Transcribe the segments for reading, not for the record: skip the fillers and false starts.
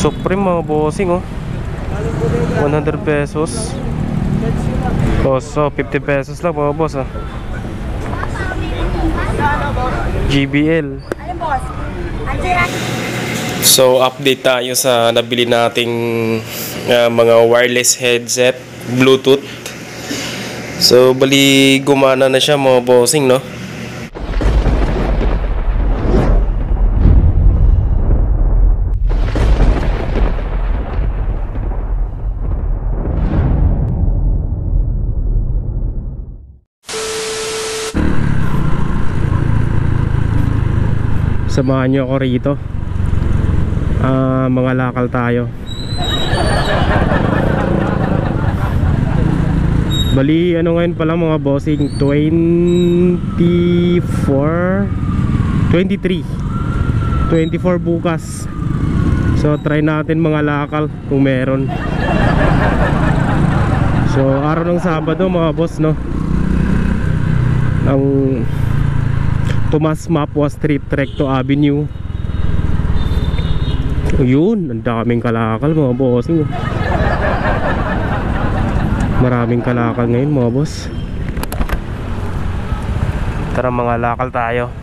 Supreme mga bossing oh. 100 pesos. So 50 pesos lang mga boss ah. JBL. So update tayo sa nabili nating mga wireless headset Bluetooth. So bali gumana na siya mga bossing no. Samahan nyo ako rito. Mga lakal tayo. Bali ano ngayon pala mga bossing, 24 bukas. So try natin mga lakal kung meron. So araw ng Sabado mga boss no. Ang Tomas Mapua Street, Recto Avenue. Yun, ang daming kalakal mga bossing. Maraming kalakal ngayon mga boss. Tara mga lakal tayo.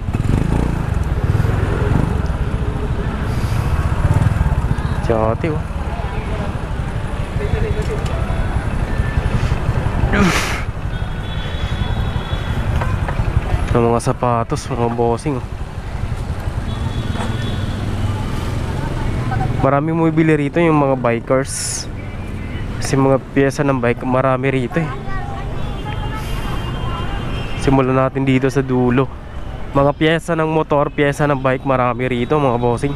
Tiyati oh. Ng mga sapatos mga bossing. Marami mo bibili rito yung mga bikers. Kasi mga piyesa ng bike marami rito eh. Simulan natin dito sa dulo. Mga piyesa ng motor, piyesa ng bike marami rito mga bossing.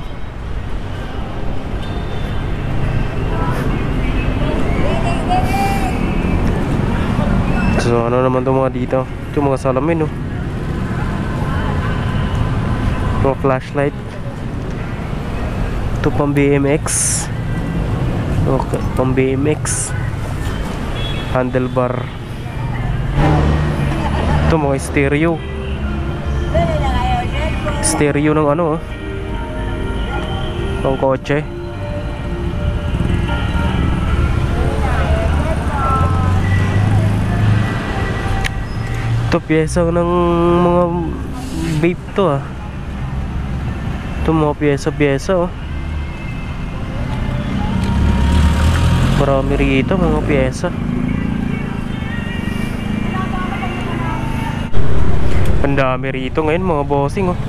So ano naman itong mga dito? Ito mga salamin oh. Mga flashlight. Ito pang BMX. Okay, pang BMX. Handlebar. Ito mga stereo. Stereo ng ano pang kotse. Ito pyesa ng mga vape to ah. Ito mga pyesa-pyesa oh. Marami rito mga pyesa. Ang dami rito ngayon mga bossing oh.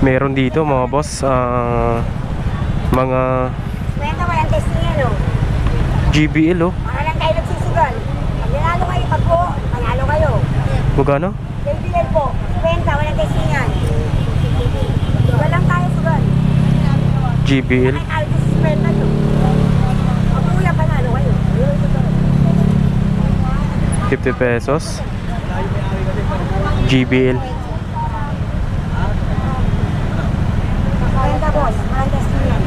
Meron dito mga boss mga JBL oh. Lang kayo nagsisigal. Pag nanalo kayo, pag po, panalo kayo. Magkano? JBL po, 20, walang testingan. Walang tayo sugal. JBL. Ay, tayo testingan nyo. Pag kuya, panalo kayo. 50 pesos. JBL. 20 boss, walang testingan.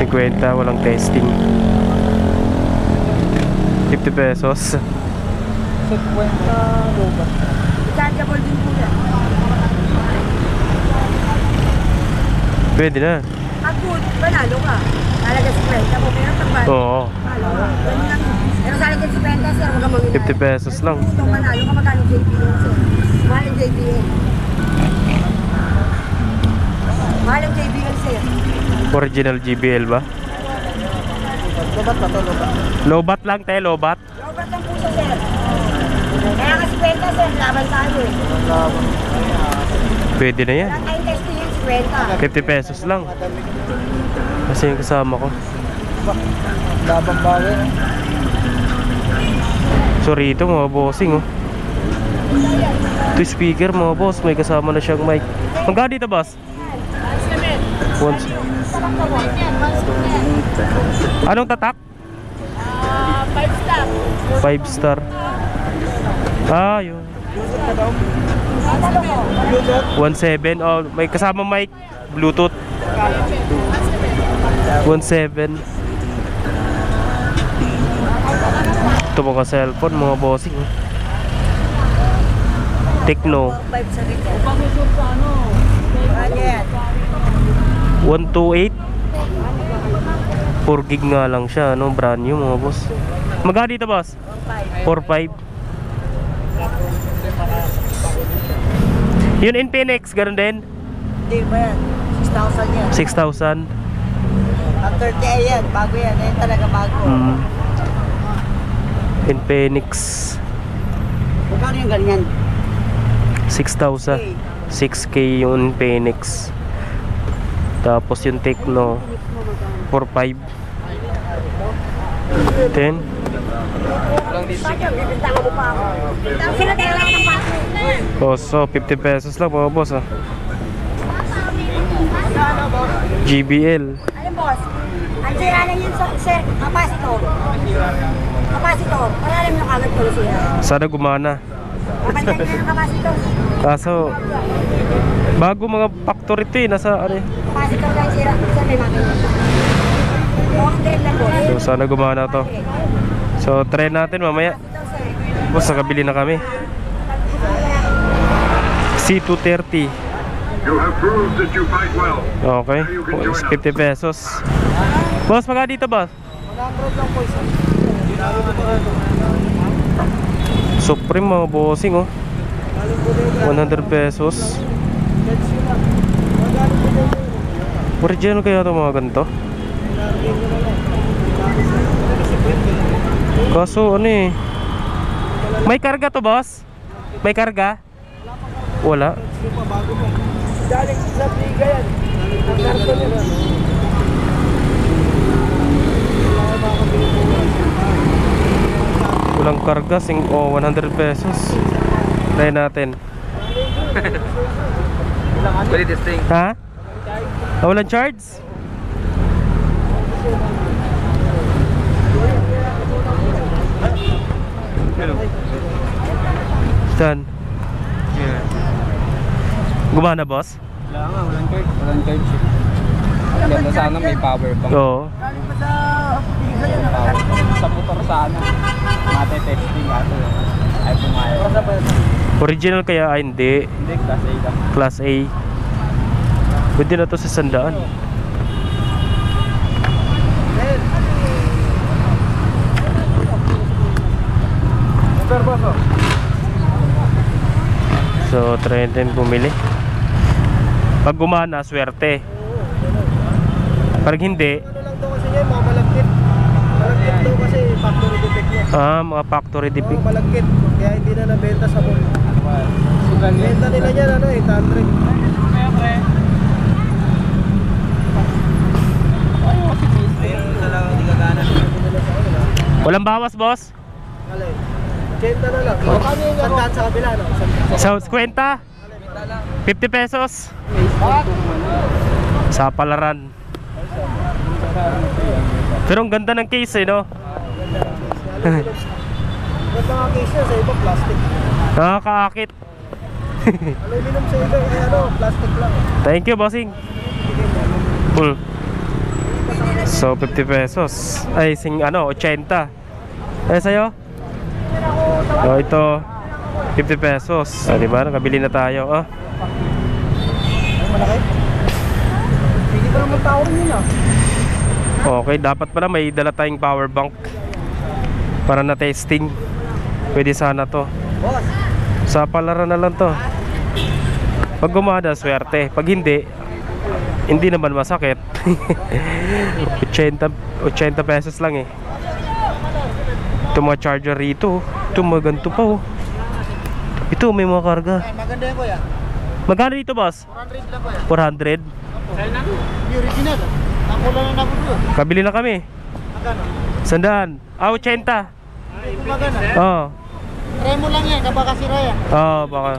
50, walang testing. 50 pesos. 50 lobat. Chargeable din po yan. Pwede na. Pag good, panalo ka. Talaga 50 po, pero pag bad, Oo. panalo ka. Ganun lang. Pero sa akin 50 sir, huwag ka manginay. 50 pesos lang. Kung manalo ka, magkano JBL sir? Mahal ang JBL. Mahal ang JBL sir. Original JBL ba? Lobat ba to, lobat? Lobat lang tayo, lobat. Lobat lang po siya sir. Kaya kasi 50 sir, laban tayo eh. Pwede na yan. Wala tayong testing yung 50. 50 pesos lang. Kasi yung kasama ko. Labang bawi. So rito mga bossing oh. Ito speaker mga boss. May kasama na siyang mic. Magkano dito boss? Once. Anong tatak? 5 star. 5 star. Ah, yun. 1.7. Oh, may kasama mic, Bluetooth. 1.7. Ito mga cellphone, mga bossing. Tecno. 128. 4 gig nga lang siya, no? Brand new mga boss. Magkano dito boss? 4.5. Yun Infinix, ganun din? Hindi ba yan? 6,000 yan. 6,000. Ang 30 yan, bago yan. Yan talaga bago. Infinix. Magkano yung ganyan? 6,000. 6K yung Infinix. Tapos yung Tecno 4.5. 10. Bibinta ko pa ako. Sino tayo lang ng bago? Oh, so 50 pesos lang mga boss ah. GBL. Ano boss? Ang sira lang yun sir, capacitor. Capacitor. Paralim yung kagad ko siya. Sana gumana. Kapantay niya yung capacitor. Kaso bago mga factory ito eh. Nasa ano eh. Capacitor lang sira. Sir, may makina. Okay lang boss. So sana gumana to. So try natin mamaya. Boss, nakabili na kami. C230. You have proved that you fight well. Okay, 50 pesos. Boss, magkano dito boss? 100 lang po isa. Supreme mga bossing oh. 100 pesos. Original kaya ito mga ganito? Kaso ano eh, may karga to boss? May karga? Wala. Galing sa Biga yan. Walang karga, 100 pesos. Try natin. Pwede testing. Ha? Ah, walang charge? Saan? Gumana boss? Wala nga, walang card. Walang card chip. Ganda sana may power bank. Oo. Power bank. Sa motor sana. Mate-testing ato. Ay pumayag. Original kaya? Ay hindi. Hindi, class A lang. Class A. Pwede na to sa 100. So try natin pumili. Pag gumana, swerte. Pag hindi, Ano lang daw kasi niya, mga malagkit. Malagkit daw kasi factory defect niya. mga factory Oo, defect. malagkit. Kaya hindi na nabenta sa mall. Sugan yun. Benta nila niyan, 800. Ayun na lang, hindi gagana. Walang bawas boss? Alay. 80 na lang. Sandaan sa kabila, no? Sandaan. Sa kwenta? 50 pesos. Sa palaran. Pero ang ganda ng case eh, no? Yung mga case niya, sa iba plastic. Nakakaakit. Aluminum sa iba, plastic lang. Thank you, bossing. So 50 pesos. Ay, 80. Ay, sa'yo? Oh, ito 50 pesos. Ah, diba? Nakabili na tayo. Ah. Malaki? Hindi pa naman power nila. Okay, dapat pala may dala tayong power bank para na testing. Pwede sana to. Boss, Sa palaran na lang to. Pag gumana, swerte. Pag hindi, hindi naman masakit. 80 pesos lang eh. Ito mga charger rito. Ito mga ganito pa oh. Ito may mga karga. maganda yan kuya. Magkano dito boss? 400 lang kuya. 400. Yung original. Nakula na ako doon. Kabili na kami. Magkano? 100. Ah, 80. Kung magana. Oo. Try mo lang yan, kapag kasira yan. Oo, baka.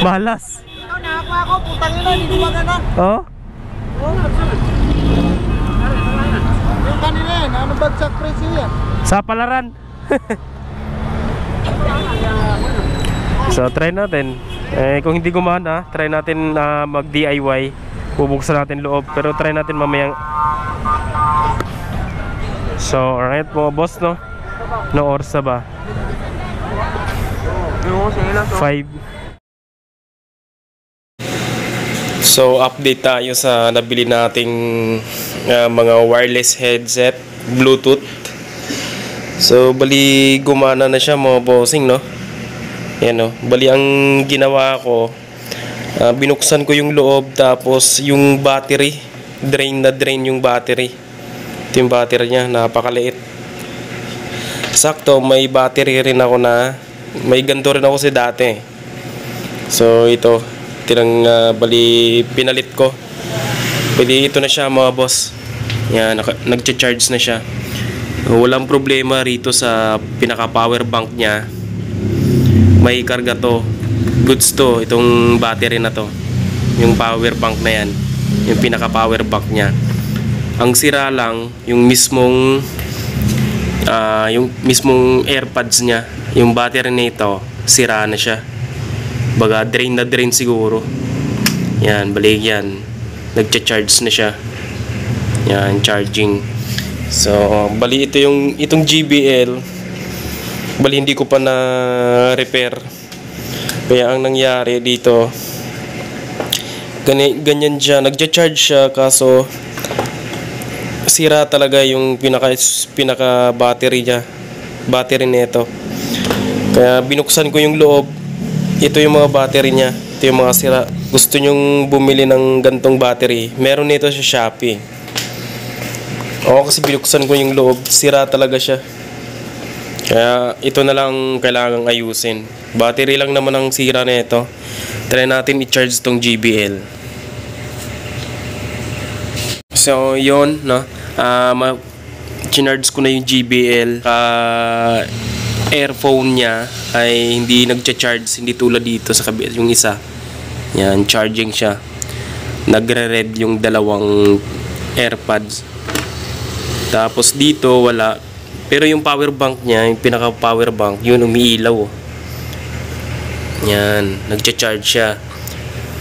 Malas. Ikaw, nakakuha ako, putang ina, hindi ko magana. Oo? Yung kanila yan, ano bagsak presyo yan? Sa palaran. So try natin. Kung hindi gumana, try natin mag DIY. Bubuksan natin loob. Pero try natin mamayang. So alright mga boss, no? No oras na ba? 5. So update tayo sa nabili nating mga wireless headset, Bluetooth. So bali gumana na siya mga bossing, no? Yan, no? Bali ang ginawa ko, binuksan ko yung loob, tapos yung battery, drain na drain yung battery. Ito yung battery niya, napakaliit. Sakto, may battery rin ako na, may ganito rin ako dati. So ito, bali pinalit ko. Pwede ito na siya mga boss. Yan, nagcha-charge na siya. Walang problema rito sa pinaka power bank niya. May karga to. Goods to, itong battery na to. Yung power bank na yan, yung pinaka power bank niya. Ang sira lang yung mismong AirPods niya. Yung battery nito sira na siya. Baga drain na drain siguro. Yan, balik yan. Nagcha-charge na siya. Yan, charging. So, bali itong JBL, bali hindi ko pa na repair. Kaya ang nangyari dito, ganyan siya, nagcha-charge siya, kaso sira talaga yung pinaka battery niya, battery nito. Kaya binuksan ko yung loob. Ito yung mga battery niya. Ito yung mga sira. Gusto nyong bumili ng gantong battery, meron nito sa Shopee. Oo, kasi binuksan ko yung loob, sira talaga siya. Kaya ito na lang kailangang ayusin. Battery lang naman ang sira nito. Try natin i-charge tong JBL. So yun, no? Chinarge ko na yung JBL. Earphone niya ay hindi nagcha-charge, hindi tulad dito sa kabila yung isa. Yan, charging siya. Nagre-red yung dalawang AirPods. Tapos dito wala. Pero yung power bank niya, yung pinaka power bank, yun umiilaw. Yan, nagcha-charge siya.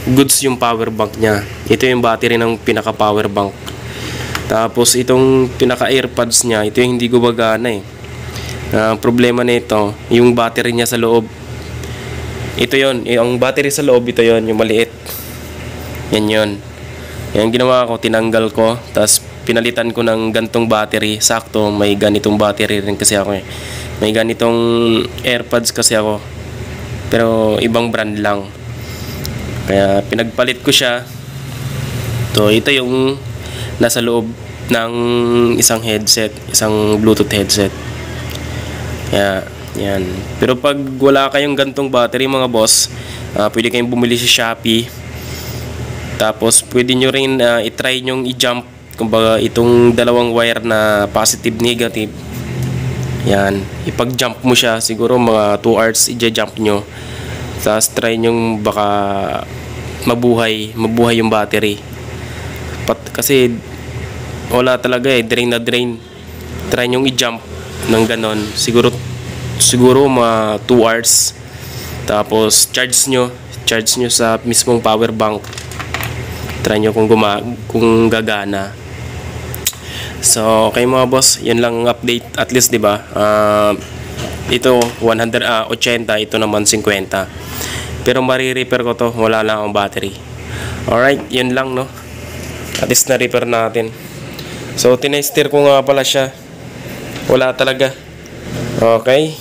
Goods yung power bank niya. Ito yung battery ng pinaka power bank. Tapos itong pinaka AirPods niya, ito yung hindi gumagana eh. Problema nito, yung battery niya sa loob. Ito yon, yung battery sa loob, ito yon, yung maliit. Yan yon. Yan ginawa ko, tinanggal ko, tapos pinalitan ko ng gantong battery. Sakto, may ganitong battery rin kasi ako eh. May ganitong AirPods kasi ako, pero ibang brand lang. Kaya pinagpalit ko siya. Ito yung nasa loob ng isang headset, isang Bluetooth headset. Kaya, yan. Pero pag wala kayong gantong battery mga boss, pwede kayong bumili sa Shopee. Tapos pwede nyo rin i-try nyong i-jump, kumbaga itong dalawang wire na positive negative. Yan, ipag-jump mo siya, siguro mga 2 hours i-jump nyo. Tapos try nyong baka mabuhay yung battery. Kasi wala talaga eh, drain na drain. Try nyong i-jump ng ganon, siguro mga 2 hours. Tapos charge nyo sa mismong power bank. Try nyo kung gagana. So okay mga boss, yun lang ang update at least, 'di ba? Ito 180, ito naman 50. Pero mari-repair ko to, wala lang akong battery. Alright, yun lang, no? At least na-repair natin. So tinester ko nga pala siya, wala talaga. Okay.